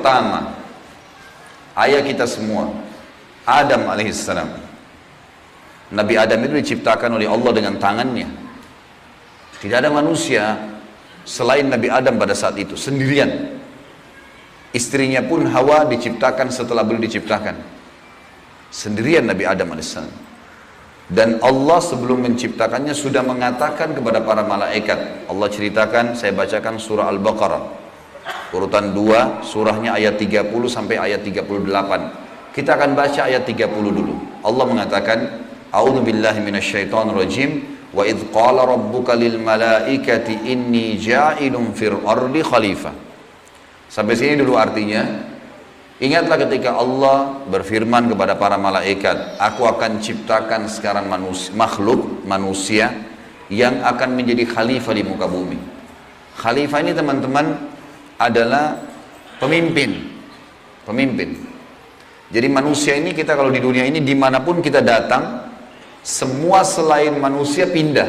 pertama, ayah kita semua, Adam alaihissalam. Nabi Adam itu diciptakan oleh Allah dengan tangannya. Tidak ada manusia selain Nabi Adam pada saat itu, sendirian. Istrinya pun Hawa diciptakan setelah beliau diciptakan. Sendirian Nabi Adam alaihissalam. Dan Allah sebelum menciptakannya sudah mengatakan kepada para malaikat. Allah ceritakan, saya bacakan surah Al-Baqarah. Urutan 2, surahnya ayat 30 sampai ayat 38. Kita akan baca ayat 30 dulu. Allah mengatakan, A'udzu billahi minasyaitonir rajim. Wa idz qala rabbuka lil malaikati inni ja'ilun fil ardi khalifah. Sampai sini dulu artinya. Ingatlah ketika Allah berfirman kepada para malaikat, aku akan ciptakan sekarang manusia yang akan menjadi khalifah di muka bumi. Khalifah ini teman-teman adalah pemimpin. Jadi manusia ini, kita kalau di dunia ini dimanapun kita datang, semua selain manusia pindah.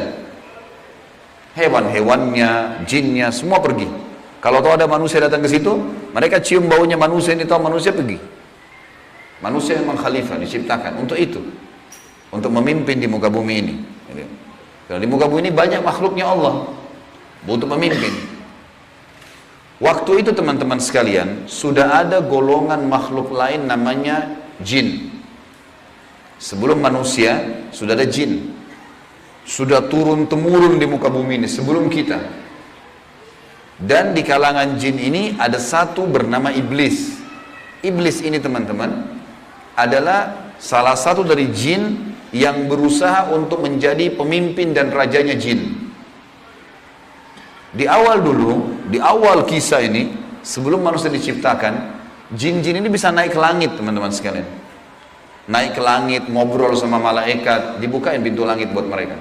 Hewan-hewannya, jinnya, semua pergi. Kalau tahu ada manusia datang ke situ, mereka cium baunya manusia ini, tahu manusia pergi. Manusia memang khalifah, diciptakan untuk itu, untuk memimpin di muka bumi ini. Karena di muka bumi ini banyak makhluknya Allah, butuh pemimpin. Waktu itu teman-teman sekalian, sudah ada golongan makhluk lain namanya jin. Sebelum manusia, sudah ada jin. Sudah turun-temurun di muka bumi ini, sebelum kita. Dan di kalangan jin ini ada satu bernama iblis. Iblis ini teman-teman adalah salah satu dari jin yang berusaha untuk menjadi pemimpin dan rajanya jin. Di awal dulu, di awal kisah ini, sebelum manusia diciptakan, jin-jin ini bisa naik ke langit teman-teman sekalian. Naik ke langit, ngobrol sama malaikat, dibukain pintu langit buat mereka.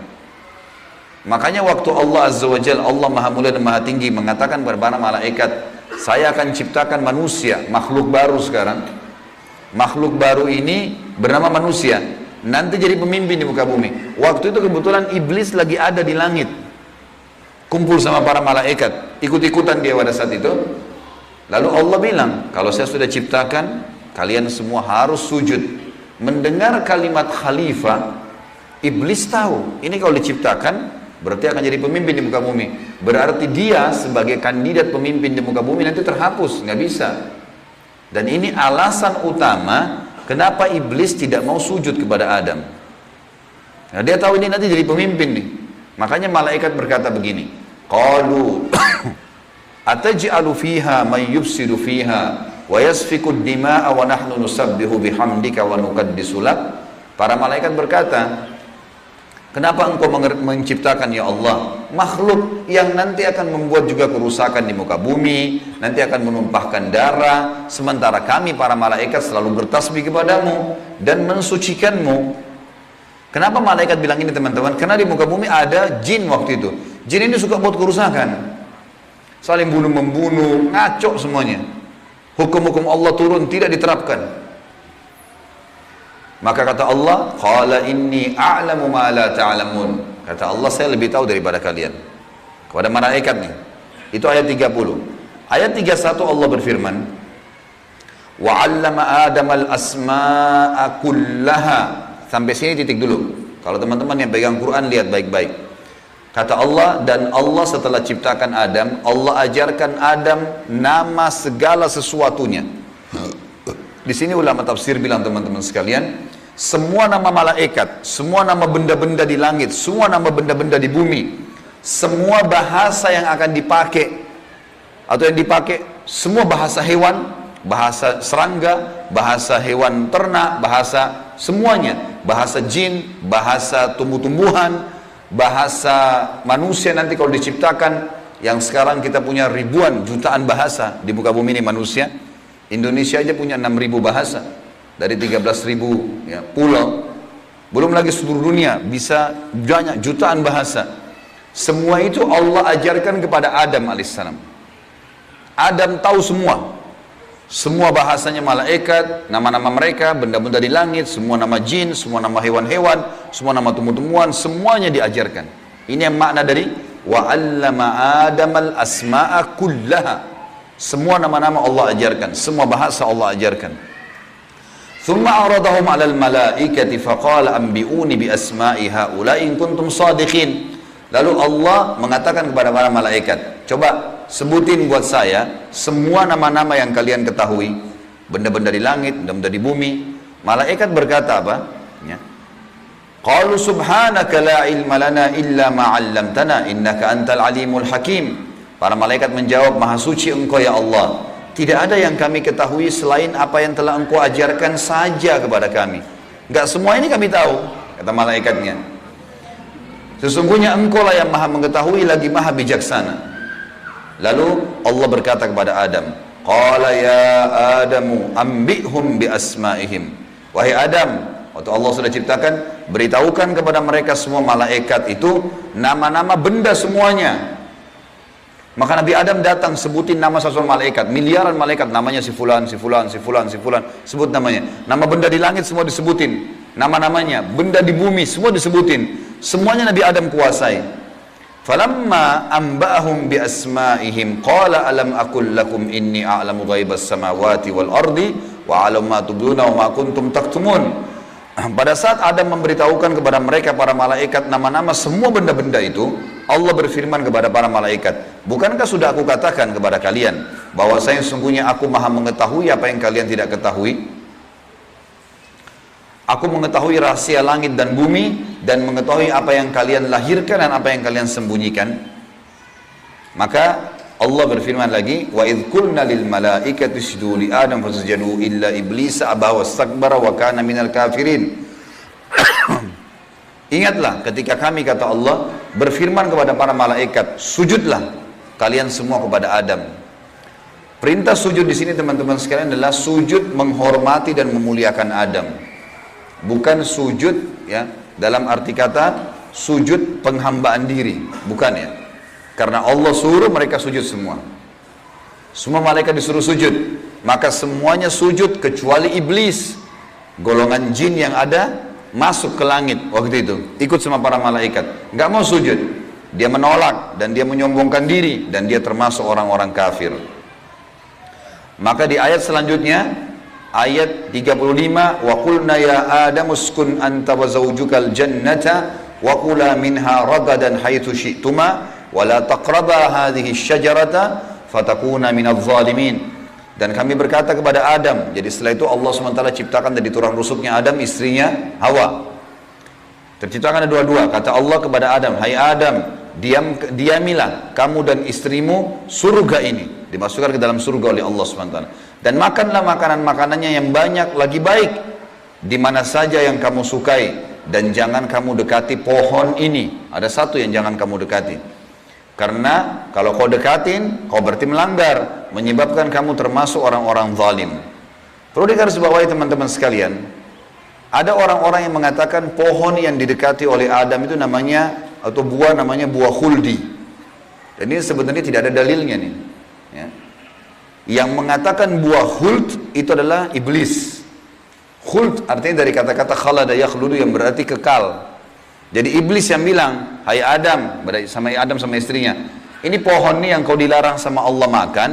Makanya waktu Allah Azza wa Jalla, Allah Maha Mulia dan Maha Tinggi, mengatakan kepada para malaikat, saya akan ciptakan manusia, makhluk baru sekarang. Makhluk baru ini bernama manusia, nanti jadi pemimpin di muka bumi. Waktu itu kebetulan iblis lagi ada di langit, kumpul sama para malaikat, ikut-ikutan dia pada saat itu. Lalu Allah bilang, kalau saya sudah ciptakan, kalian semua harus sujud. Mendengar kalimat khalifah, iblis tahu, ini kalau diciptakan, berarti akan jadi pemimpin di muka bumi. Berarti dia sebagai kandidat pemimpin di muka bumi nanti terhapus, nggak bisa. Dan ini alasan utama kenapa iblis tidak mau sujud kepada Adam. Nah, dia tahu ini nanti jadi pemimpin nih. Makanya malaikat berkata begini, qalu ataj'alu fiha may yufsidu fiha wa yasfiku ad-dima'a wa nahnu nusabbihu bihamdika wa nuqaddisu lak. Para malaikat berkata, kenapa engkau menciptakan ya Allah makhluk yang nanti akan membuat juga kerusakan di muka bumi, nanti akan menumpahkan darah, sementara kami para malaikat selalu bertasbih kepadamu dan mensucikanmu. Kenapa malaikat bilang ini teman-teman? Karena di muka bumi ada jin waktu itu. Jin ini suka buat kerusakan, saling bunuh-membunuh, ngaco semuanya. Hukum-hukum Allah turun tidak diterapkan. Maka kata Allah, qala inni a'lamu ma la ta'lamun. Kata Allah, saya lebih tahu daripada kalian. Kepada malaikat nih. Itu ayat 30. Ayat 31 Allah berfirman, wa 'allama Adam al-asma'a kullaha. Sampai sini titik dulu. Kalau teman-teman yang pegang Quran lihat baik-baik. Kata Allah, dan Allah setelah ciptakan Adam, Allah ajarkan Adam nama segala sesuatunya. Di sini ulama tafsir bilang teman-teman sekalian, semua nama malaikat, semua nama benda-benda di langit, semua nama benda-benda di bumi, semua bahasa yang akan dipakai atau yang dipakai, semua bahasa hewan, bahasa serangga, bahasa hewan ternak, bahasa semuanya, bahasa jin, bahasa tumbuh-tumbuhan, bahasa manusia nanti kalau diciptakan, yang sekarang kita punya ribuan, jutaan bahasa di muka bumi ini manusia. Indonesia aja punya 6.000 bahasa dari 13.000 ya, pulau. Belum lagi seluruh dunia bisa banyak jutaan bahasa. Semua itu Allah ajarkan kepada Adam alaihissalam. Adam tahu semua. Semua bahasanya malaikat, nama-nama mereka, benda-benda di langit, semua nama jin, semua nama hewan-hewan, semua nama tumbuh-tumbuhan, semuanya diajarkan. Ini yang makna dari wa 'allama Adamal asma'a kullaha. Semua nama-nama Allah ajarkan, semua bahasa Allah ajarkan. Thumma aradahum 'alal malaikati faqala anbi'uni bi asma'i haula'i in kuntum shadiqin. Lalu Allah mengatakan kepada para malaikat, coba sebutin buat saya semua nama-nama yang kalian ketahui, benda-benda di langit, benda-benda di bumi. Malaikat berkata apa? Ya. Qalu subhanaka la ilma lana illa ma 'allamtana innaka antal alimul hakim. Para malaikat menjawab, maha suci engkau ya Allah, tidak ada yang kami ketahui selain apa yang telah engkau ajarkan saja kepada kami. Enggak semua ini kami tahu, kata malaikatnya. Sesungguhnya engkau lah yang maha mengetahui lagi maha bijaksana. Lalu Allah berkata kepada Adam, qala ya Adamu ambihum bi asma'ihim. Wahai Adam, waktu Allah sudah ciptakan, beritahukan kepada mereka semua malaikat itu nama-nama benda semuanya. Maka Nabi Adam datang sebutin nama satu malaikat, miliaran malaikat, namanya si fulan, si fulan, si fulan, si fulan, sebut namanya. Nama benda di langit semua disebutin, nama-namanya, benda di bumi semua disebutin. Semuanya Nabi Adam kuasai. Falamma amba'ahum bi asma'ihim qala alam aqul lakum inni a'lamu ghaibas samawati wal ardi wa a'lamu ma tubduna wa ma kuntum taktumun. Pada saat Adam memberitahukan kepada mereka para malaikat nama-nama semua benda-benda itu, Allah berfirman kepada para malaikat, bukankah sudah aku katakan kepada kalian bahwasanya sungguhnya aku maha mengetahui apa yang kalian tidak ketahui? Aku mengetahui rahasia langit dan bumi dan mengetahui apa yang kalian lahirkan dan apa yang kalian sembunyikan. Maka Allah berfirman lagi, wa idh qulna lil malaikati isjudu li Adam fasajadu illa iblis aba wastakbara wa kana minal kafirin. Ingatlah ketika kami, kata Allah, berfirman kepada para malaikat, sujudlah kalian semua kepada Adam. Perintah sujud di sini teman-teman sekalian adalah sujud menghormati dan memuliakan Adam. Bukan sujud ya dalam arti kata sujud penghambaan diri, bukan ya. Karena Allah suruh mereka sujud semua. Semua malaikat disuruh sujud. Maka semuanya sujud kecuali iblis. Golongan jin yang ada masuk ke langit waktu itu. Ikut sama para malaikat. Nggak mau sujud. Dia menolak dan dia menyombongkan diri. Dan dia termasuk orang-orang kafir. Maka di ayat selanjutnya, ayat 35, wa qulna ya Adam uskun anta wa zawjukal jannata wa kula minha ragadan haitsu syi'tuma wala taqraba hadhihi syajarata fatakuna minadh dhalimin. Dan kami berkata kepada Adam, jadi setelah itu Allah SWT ciptakan dari tulang rusuknya Adam istrinya Hawa. Terciptakan ada dua-dua. Kata Allah kepada Adam, hai Adam, diamilah kamu dan istrimu surga ini, dimasukkan ke dalam surga oleh Allah SWT. Dan makanlah makanan-makanannya yang banyak lagi baik di mana saja yang kamu sukai, dan jangan kamu dekati pohon ini. Ada satu yang jangan kamu dekati. Karena kalau kau dekatin, kau berarti melanggar, menyebabkan kamu termasuk orang-orang zalim. Perlu digarisbawahi teman-teman sekalian, ada orang-orang yang mengatakan pohon yang didekati oleh Adam itu namanya, atau buah namanya buah khuldi. Dan ini sebenarnya tidak ada dalilnya nih. Ya. Yang mengatakan buah khuld itu adalah iblis. Khuld artinya dari kata-kata khalada yakhludu yang berarti kekal. Jadi iblis yang bilang, hai Adam, sama istrinya, ini pohon nih yang kau dilarang sama Allah makan.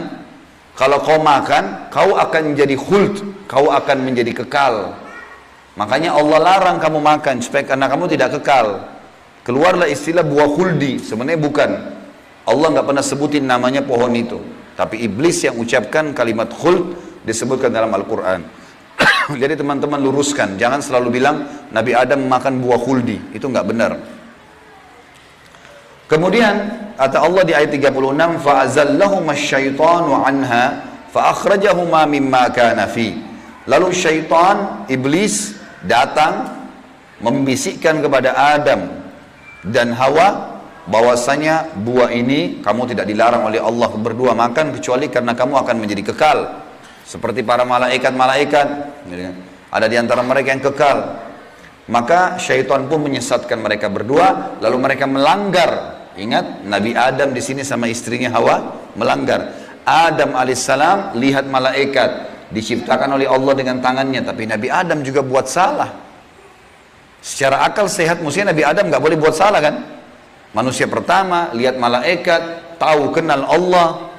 Kalau kau makan, kau akan menjadi khuld, kau akan menjadi kekal. Makanya Allah larang kamu makan supaya karena kamu tidak kekal. Keluarlah istilah buah khuldi, sebenarnya bukan. Allah nggak pernah sebutin namanya pohon itu. Tapi iblis yang ucapkan kalimat khuld disebutkan dalam Al-Quran. Jadi teman-teman luruskan, jangan selalu bilang Nabi Adam makan buah khuldi, itu nggak benar. Kemudian kata Allah di ayat 36, fa'azallahuma asyaitanu anha fa'akhrajahuma mimma kana fi. Lalu syaitan, iblis datang membisikkan kepada Adam dan Hawa bahwasanya buah ini kamu tidak dilarang oleh Allah berdua makan kecuali karena kamu akan menjadi kekal seperti para malaikat-malaikat. Ada di antara mereka yang kekal. Maka syaitan pun menyesatkan mereka berdua, lalu mereka melanggar. Ingat, Nabi Adam di sini sama istrinya Hawa melanggar. Adam alaihissalam lihat malaikat diciptakan oleh Allah dengan tangannya, tapi Nabi Adam juga buat salah. Secara akal sehat mestinya Nabi Adam nggak boleh buat salah kan? Manusia pertama lihat malaikat, tahu kenal Allah,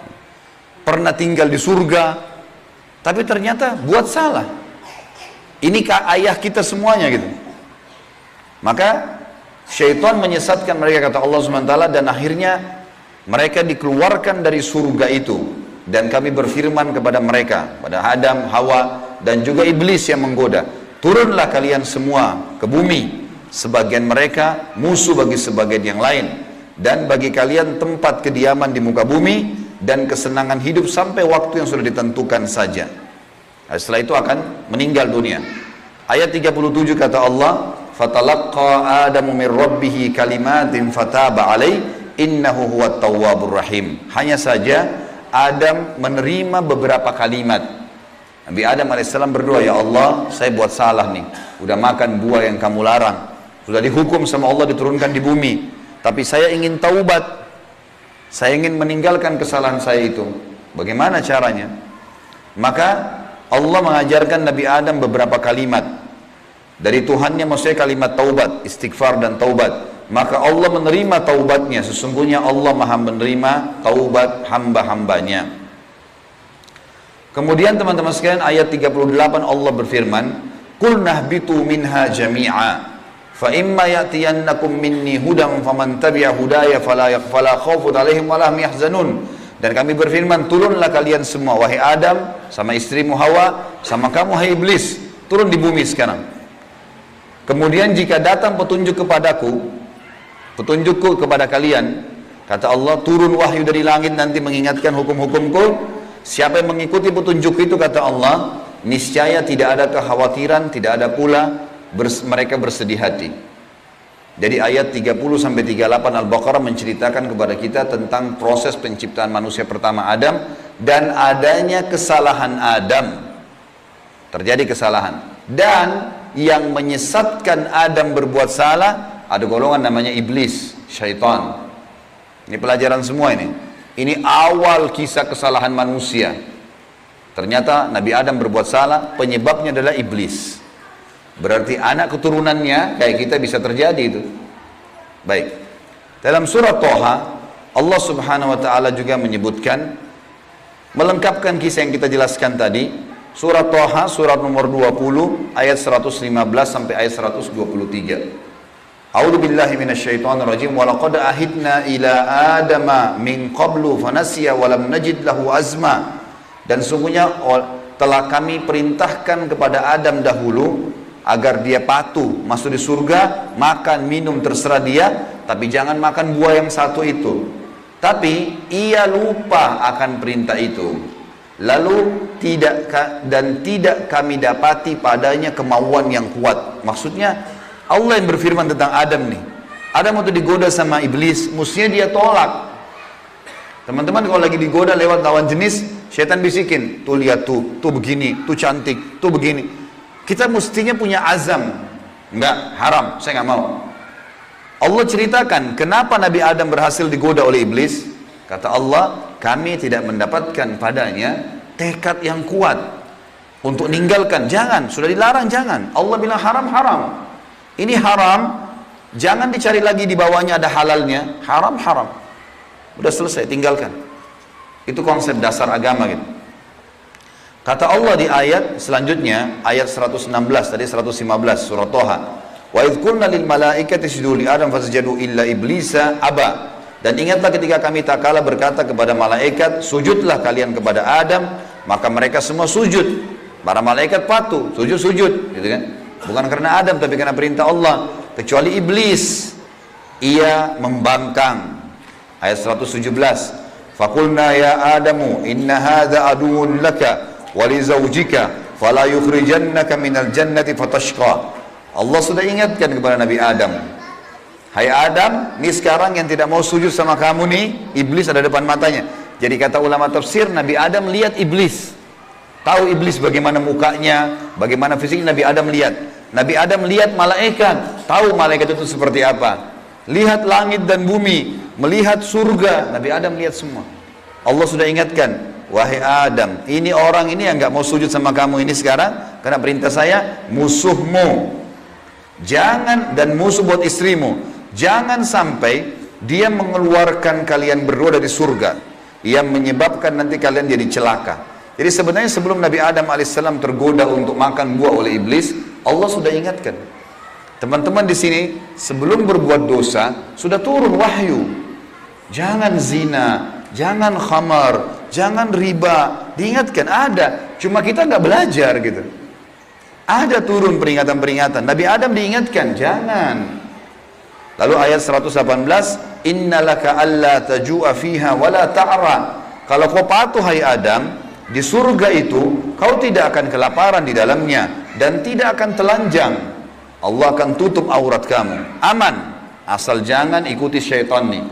pernah tinggal di surga, tapi ternyata buat salah. Ini ayah kita semuanya gitu. Maka syaitan menyesatkan mereka, kata Allah SWT, dan akhirnya mereka dikeluarkan dari surga itu. Dan kami berfirman kepada mereka, pada Adam, Hawa, dan juga iblis yang menggoda, turunlah kalian semua ke bumi, sebagian mereka musuh bagi sebagian yang lain, dan bagi kalian tempat kediaman di muka bumi dan kesenangan hidup sampai waktu yang sudah ditentukan saja. Nah, setelah itu akan meninggal dunia. Ayat 37 kata Allah, fatalaqqa adamu min rabbih kalimatin fataba alaih innahu huwat tawwabur rahim. Hanya saja Adam menerima beberapa kalimat. Nabi Adam alaihissalam berdoa, ya Allah, saya buat salah nih, udah makan buah yang kamu larang, sudah dihukum sama Allah diturunkan di bumi, tapi saya ingin taubat, saya ingin meninggalkan kesalahan saya itu. Bagaimana caranya? Maka Allah mengajarkan Nabi Adam beberapa kalimat dari Tuhannya, maksudnya kalimat taubat, istighfar dan taubat. Maka Allah menerima taubatnya. Sesungguhnya Allah maha menerima taubat hamba-hambanya. Kemudian teman-teman sekalian, ayat 38 Allah berfirman, Qul nahbitu minha jami'a fa imma ya'tiyannakum minni hudan faman tabi'a hudaya fala khawfun 'alaihim wa lahum yahzanun. Dan kami berfirman, turunlah kalian semua, wahai Adam, sama istrimu Hawa, sama kamu hai iblis, turun di bumi sekarang. Kemudian jika datang petunjuk kepadaku, petunjukku kepada kalian, kata Allah, turun wahyu dari langit nanti mengingatkan hukum-hukumku. Siapa yang mengikuti petunjuk itu, kata Allah, niscaya tidak ada kekhawatiran, tidak ada pula mereka bersedih hati. Jadi ayat 30-38 Al-Baqarah menceritakan kepada kita tentang proses penciptaan manusia pertama Adam dan adanya kesalahan Adam. Terjadi kesalahan. Dan yang menyesatkan Adam berbuat salah, ada golongan namanya iblis, syaitan. Ini pelajaran semua ini. Ini awal kisah kesalahan manusia. Ternyata Nabi Adam berbuat salah, penyebabnya adalah iblis. Berarti anak keturunannya kayak kita bisa terjadi itu. Baik. Dalam surat Toha, Allah Subhanahu wa taala juga menyebutkan, melengkapkan kisah yang kita jelaskan tadi. Surat Toha, surat nomor 20, ayat 115 sampai ayat 123. A'udzu billahi minasyaitonir rajim. Wa laqad ahidna ila adama min qablu fanasiya wa lam najid lahu azma. Dan sungguhnya telah kami perintahkan kepada Adam dahulu agar dia patuh masuk di surga, makan minum terserah dia, tapi jangan makan buah yang satu itu. Tapi ia lupa akan perintah itu. Lalu tidak kami dapati padanya kemauan yang kuat. Maksudnya Allah yang berfirman tentang Adam nih. Adam waktu digoda sama iblis, mestinya dia tolak. Teman-teman kalau lagi digoda lewat lawan jenis, syaitan bisikin, tuh lihat tuh begini, tuh cantik, tuh begini. Kita mestinya punya azam. Enggak, haram, saya nggak mau. Allah ceritakan kenapa Nabi Adam berhasil digoda oleh iblis. Kata Allah, kami tidak mendapatkan padanya tekad yang kuat untuk meninggalkan. Jangan, sudah dilarang jangan. Allah bilang haram, haram. Ini haram, jangan dicari lagi di bawahnya ada halalnya. Haram, haram. Udah selesai, tinggalkan. Itu konsep dasar agama gitu. Kata Allah di ayat selanjutnya, ayat 116 tadi 115 surat Toha. Wa idh qulna lil malaikati isjudu li Adam fasajadu illa iblisa aba. Dan ingatlah ketika kami tak kala berkata kepada malaikat, sujudlah kalian kepada Adam, maka mereka semua sujud. Para malaikat patuh, sujud, gitu kan? Bukan karena Adam, tapi karena perintah Allah. Kecuali iblis, ia membangkang. Ayat 117. Faqulna ya Adamu inna hadza aduwwun laka wa li zawjika fala yukhrijannaka minal jannati fatashqa. Allah sudah ingatkan kepada Nabi Adam. Hai Adam, ini sekarang yang tidak mau sujud sama kamu nih, iblis ada depan matanya. Jadi kata ulama tafsir, Nabi Adam lihat iblis. Tahu iblis bagaimana mukanya, bagaimana fisiknya, Nabi Adam lihat. Nabi Adam lihat malaikat, tahu malaikat itu seperti apa. Lihat langit dan bumi, melihat surga, Nabi Adam lihat semua. Allah sudah ingatkan, wahai Adam, ini orang ini yang nggak mau sujud sama kamu ini sekarang, karena perintah saya, musuhmu. Jangan, dan musuh buat istrimu. Jangan sampai dia mengeluarkan kalian berdua dari surga. yang menyebabkan nanti kalian jadi celaka. Jadi sebenarnya sebelum Nabi Adam alaihissalam tergoda untuk makan buah oleh iblis, Allah sudah ingatkan. Teman-teman di sini sebelum berbuat dosa sudah turun wahyu. Jangan zina, jangan khamar, jangan riba. Diingatkan ada, cuma kita nggak belajar gitu. Ada turun peringatan-peringatan. Nabi Adam diingatkan, jangan. Lalu ayat 118, innalaka alla taju'a fiha wala ta'ra. Kalau kau patuh hai Adam, di surga itu kau tidak akan kelaparan di dalamnya dan tidak akan telanjang. Allah akan tutup aurat kamu. Aman, asal jangan ikuti syaitan nih.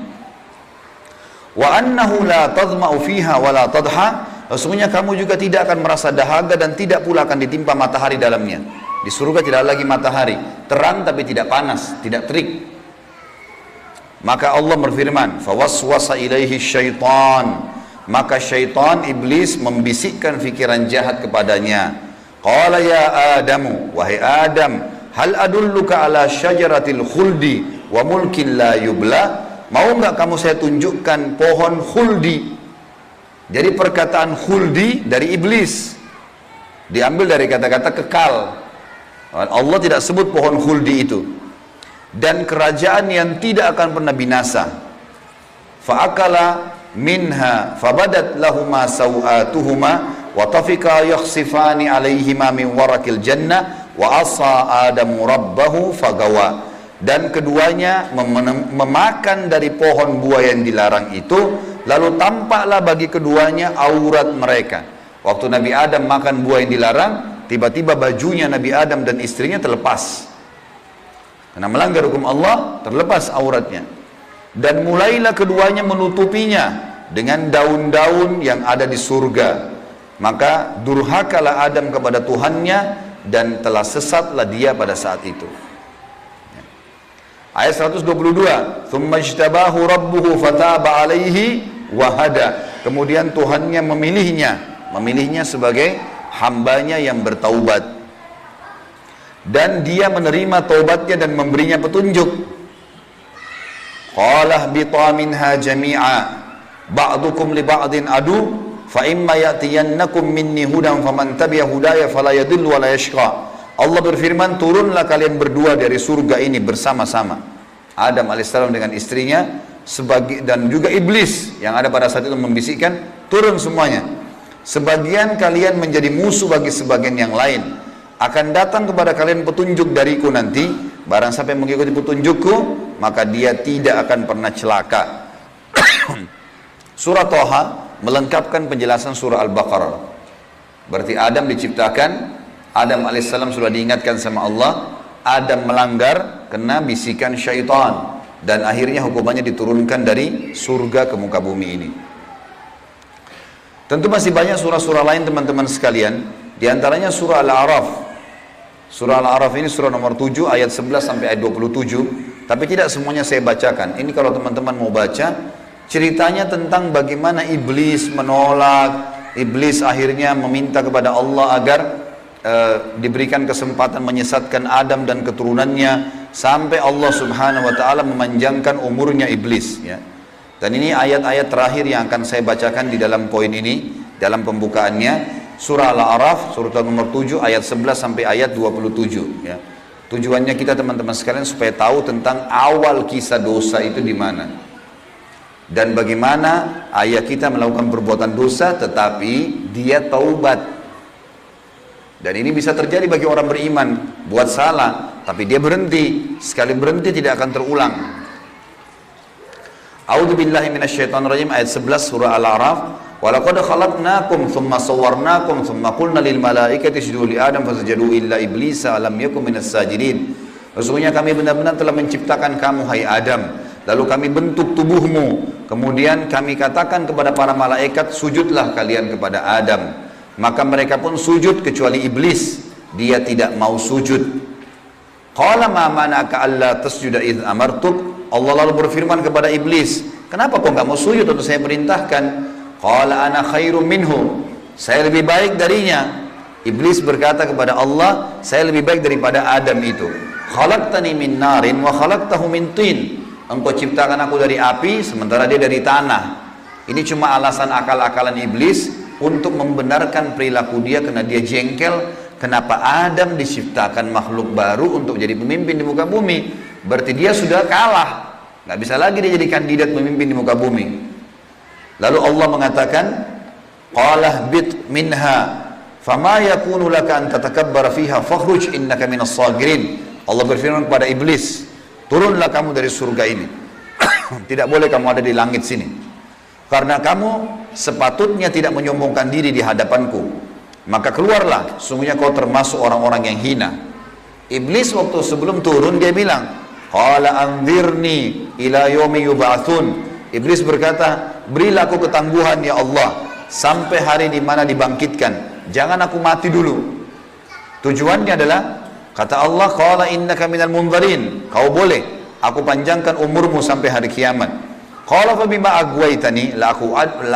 Wa annahu la tadma'u fiha wala tadha. Sesungguhnya kamu juga tidak akan merasa dahaga dan tidak pula akan ditimpa matahari dalamnya. Di surga tidak lagi matahari, terang tapi tidak panas, tidak terik. Maka Allah berfirman, fawaswasa ilaihi syaitan. Maka syaitan iblis membisikkan fikiran jahat kepadanya. Qala ya Adamu, wahai Adam, hal adulluka ala syajaratil khuldi wa mulkin la yubla. Mau enggak kamu saya tunjukkan pohon khuldi? Jadi perkataan khuldi dari iblis, diambil dari kata-kata kekal. Allah tidak sebut pohon khuldi itu. Dan kerajaan yang tidak akan pernah binasa. Fa'akala minha fabadat lahuma sawatuhuma wa tafika yakhsifani alaihima min warakil jannah wa asa adamu rabbahu fagawa. Dan keduanya memakan dari pohon buah yang dilarang itu, lalu tampaklah bagi keduanya aurat mereka. Waktu Nabi Adam makan buah yang dilarang, tiba-tiba bajunya Nabi Adam dan istrinya terlepas. Karena melanggar hukum Allah, terlepas auratnya. Dan mulailah keduanya menutupinya dengan daun-daun yang ada di surga. Maka durhakalah Adam kepada Tuhannya dan telah sesatlah dia pada saat itu. Ayat 122, "Tsumma ijtabahu rabbuhu fataba 'alaihi wa hada." Kemudian Tuhannya memilihnya sebagai hambanya yang bertaubat. Dan dia menerima taubatnya dan memberinya petunjuk. Qala bita minha jami'a ba'dukum li ba'din adu fa imma ya'tiyannakum minni hudan faman tabi'a hudaya fala yadhillu wa la yashqa. Allah berfirman, turunlah kalian berdua dari surga ini bersama-sama. Adam alaihissalam dengan istrinya dan juga iblis yang ada pada saat itu membisikkan, turun semuanya. Sebagian kalian menjadi musuh bagi sebagian yang lain. Akan datang kepada kalian petunjuk dariku nanti, barang siapa yang mengikuti petunjukku, maka dia tidak akan pernah celaka. Surah Thaha melengkapkan penjelasan surah Al-Baqarah. Berarti Adam diciptakan, Adam alaihissalam sudah diingatkan sama Allah, Adam melanggar kena bisikan syaitan, dan akhirnya hukumannya diturunkan dari surga ke muka bumi ini. Tentu masih banyak surah-surah lain teman-teman sekalian, diantaranya surah Al-A'raf. Surah Al-A'raf ini surah nomor 7 ayat 11 sampai ayat 27, tapi tidak semuanya saya bacakan. Ini kalau teman-teman mau baca, ceritanya tentang bagaimana iblis menolak, iblis akhirnya meminta kepada Allah agar diberikan kesempatan menyesatkan Adam dan keturunannya, sampai Allah subhanahu wa ta'ala memanjangkan umurnya iblis ya. Dan ini ayat-ayat terakhir yang akan saya bacakan di dalam poin ini, dalam pembukaannya. Surah Al-A'raf, surah nomor 7 ayat 11 sampai ayat 27 ya. Tujuannya kita teman-teman sekalian supaya tahu tentang awal kisah dosa itu di mana. Dan bagaimana ayah kita melakukan perbuatan dosa tetapi dia taubat. Dan ini bisa terjadi bagi orang beriman, buat salah tapi dia berhenti, sekali berhenti tidak akan terulang. A'udzubillahi minasyaitonirrajim, ayat 11 surah Al-A'raf. Walaqad khalaqnakum thumma sawwarnakum thumma qulna lil malaikati isjudu li Adam fasajadu illa iblisa lam yakun minas sajidin. Sesungguhnya kami benar-benar telah menciptakan kamu hai Adam, lalu kami bentuk tubuhmu, kemudian kami katakan kepada para malaikat, sujudlah kalian kepada Adam. Maka mereka pun sujud kecuali iblis, dia tidak mau sujud. Qala ma mana'aka alla tasjuda idh amartuk. Allah lalu berfirman kepada iblis, kenapa kau enggak mau sujud waktu saya perintahkan? Qala ana khairum minhu, saya lebih baik darinya. Iblis berkata kepada Allah, saya lebih baik daripada Adam itu. Khalaqtani min narin wa khalaqtahu min tin. Engkau ciptakan aku dari api sementara dia dari tanah. Ini cuma alasan akal-akalan iblis untuk membenarkan perilaku dia karena dia jengkel. Kenapa Adam diciptakan makhluk baru untuk jadi pemimpin di muka bumi? Berarti dia sudah kalah, nggak bisa lagi dia jadi kandidat pemimpin di muka bumi. Lalu Allah mengatakan, qala bit minha fama yakunu laka an tatakabbara fiha fakhruj innaka minas sagirin. Allah berfirman kepada iblis, turunlah kamu dari surga ini. Tidak boleh kamu ada di langit sini, karena kamu sepatutnya tidak menyombongkan diri di hadapanku. Maka keluarlah, sungguhnya kau termasuk orang-orang yang hina. Iblis waktu sebelum turun dia bilang, qala anzirni ila yaumi yub'atsun. Iblis berkata, berilah aku ketangguhan ya Allah sampai hari di mana dibangkitkan. Jangan aku mati dulu. Tujuannya adalah, kata Allah, qala innaka minal munzarin. Kau boleh, aku panjangkan umurmu sampai hari kiamat. Qala fa bima aghwaytani la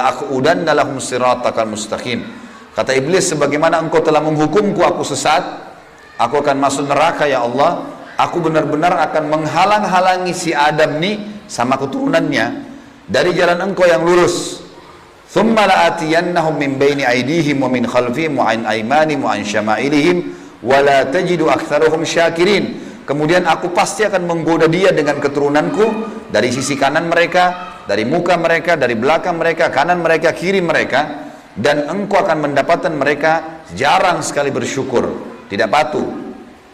aqudanna lahum siratakal mustaqim. Kata iblis, sebagaimana engkau telah menghukumku aku sesat, aku akan masuk neraka ya Allah. Aku benar-benar akan menghalang-halangi si Adam nih sama keturunannya dari jalan engkau yang lurus. Thumma la'atiyannahum min baini aydihim wa min khalfihim wa an aymanihim wa an syama'ilihim wa la tajidu aktsarahum syakirin. Kemudian aku pasti akan menggoda dia dengan keturunanku dari sisi kanan mereka, dari muka mereka, dari belakang mereka, kanan mereka, kiri mereka. Dan engkau akan mendapatkan mereka jarang sekali bersyukur, tidak patuh.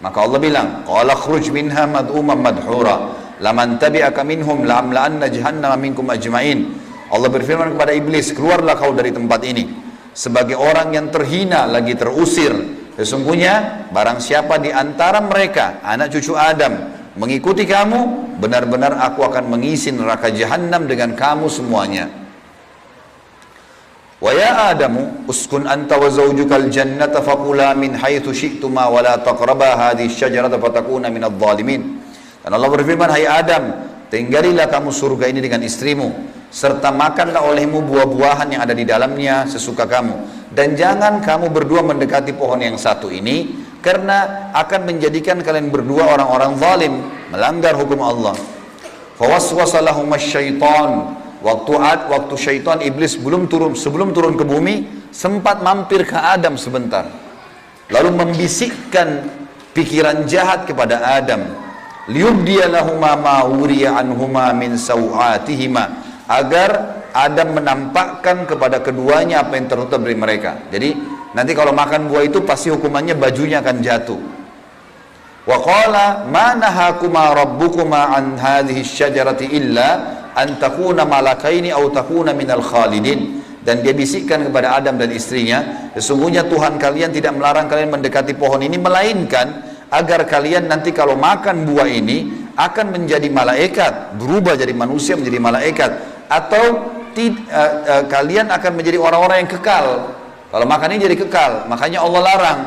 Maka Allah bilang, qala khruj minha mad'uman madhura laman tabi'aka minhum la'amla'anna jahannama minkum ajma'in. Allah berfirman kepada iblis, keluarlah kau dari tempat ini sebagai orang yang terhina lagi terusir. Sesungguhnya barang siapa di antara mereka anak cucu Adam mengikuti kamu, benar-benar aku akan mengisi neraka jahannam dengan kamu semuanya. Wa ya Adamu uskun anta wa zawjukal jannata faqula min haitsu syi'tuma wa la taqraba hadhihi syajarata fatakuna minadh dhalimin. Dan Allah berfirman, hai Adam, tinggalilah kamu surga ini dengan istrimu serta makanlah olehmu buah-buahan yang ada di dalamnya sesuka kamu, dan jangan kamu berdua mendekati pohon yang satu ini karena akan menjadikan kalian berdua orang-orang zalim, melanggar hukum Allah. Fawaswasa lahumas syaitan. Waktu syaitan iblis sebelum turun ke bumi sempat mampir ke Adam sebentar, lalu membisikkan pikiran jahat kepada Adam, liyubdiya lahuma ma wuriya anhuma min sawatihima, agar Adam menampakkan kepada keduanya apa yang tertutup dari mereka. Jadi nanti kalau makan buah itu pasti hukumannya bajunya akan jatuh. Wa qala ma nahakuma rabbukuma an hadhihi syajarati illa an takuna malakaini aw takuna minal khalidin. Dan dia bisikkan kepada Adam dan istrinya, sesungguhnya Tuhan kalian tidak melarang kalian mendekati pohon ini, melainkan agar kalian nanti kalau makan buah ini akan menjadi malaikat, berubah jadi manusia menjadi malaikat, atau kalian akan menjadi orang-orang yang kekal. Kalau makan ini jadi kekal, makanya Allah larang.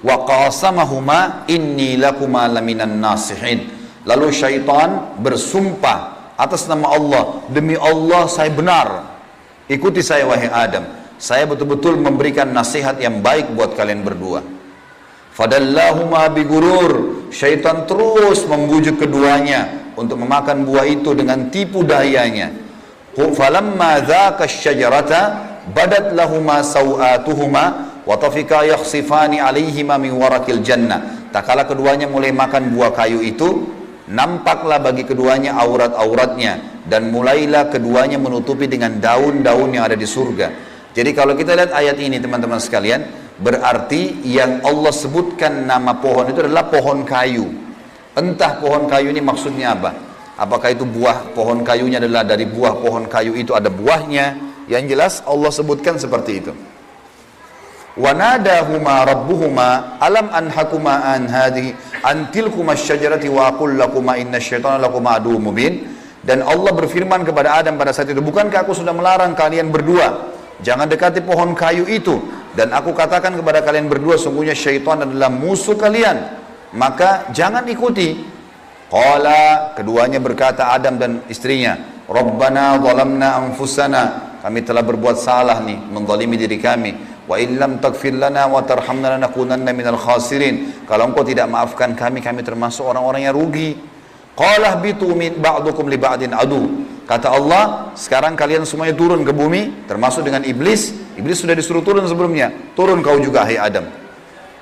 Wa qasamahuma inni lakuma laminan nasihin. Lalu syaitan bersumpah atas nama Allah, demi Allah saya benar, ikuti saya wahai Adam, saya betul-betul memberikan nasihat yang baik buat kalian berdua. Fadallahuma bigurur, syaitan terus membujuk keduanya untuk memakan buah itu dengan tipu dayanya. Falamma dzaka syajarata badat lahuma sawatuhuma wa tafika yakhsifani alaihima min warakil jannah. Tak kala keduanya mulai makan buah kayu itu, nampaklah bagi keduanya aurat-auratnya, dan mulailah keduanya menutupi dengan daun-daun yang ada di surga. Jadi kalau kita lihat ayat ini teman-teman sekalian, berarti yang Allah sebutkan nama pohon itu adalah pohon kayu. Entah pohon kayu ini maksudnya apa? Apakah itu buah pohon kayunya adalah dari buah pohon kayu itu ada buahnya? Yang jelas Allah sebutkan seperti itu. Wa nadahuma rabbuhuma alam anhakuma an hadhihi an tilkuma syajarati wa aqul lakuma inna syaitana lakuma aduwwum mubin. Dan Allah berfirman kepada Adam pada saat itu, bukankah aku sudah melarang kalian berdua jangan dekati pohon kayu itu, dan aku katakan kepada kalian berdua sungguhnya syaitan adalah musuh kalian, maka jangan ikuti. Qala, keduanya berkata Adam dan istrinya, Rabbana zalamna anfusana, kami telah berbuat salah nih, menzalimi diri kami. Wa illam taghfir lana wa tarhamna lanakunanna minal khasirin. Kalau engkau tidak maafkan kami, kami termasuk orang-orang yang rugi. Qala bitu min ba'dukum li ba'din adu. Kata Allah, sekarang kalian semuanya turun ke bumi, termasuk dengan iblis. Iblis sudah disuruh turun sebelumnya. Turun kau juga, hai Adam.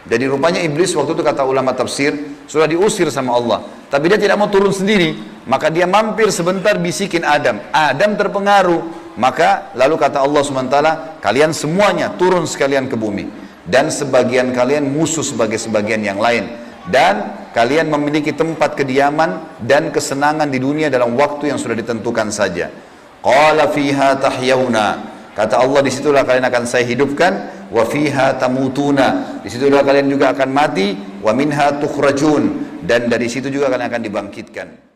Jadi rupanya iblis waktu itu kata ulama tafsir, sudah diusir sama Allah. Tapi dia tidak mau turun sendiri. Maka dia mampir sebentar bisikin Adam. Adam terpengaruh. Maka lalu kata Allah SWT, kalian semuanya turun sekalian ke bumi. Dan sebagian kalian musuh sebagai sebagian yang lain. Dan kalian memiliki tempat kediaman dan kesenangan di dunia dalam waktu yang sudah ditentukan saja. Qala fiha tahyawna. Kata Allah, disitulah kalian akan saya hidupkan. Wa fiha tamutuna. Disitulah kalian juga akan mati. Wa minha tukhrajun. Dan dari situ juga kalian akan dibangkitkan.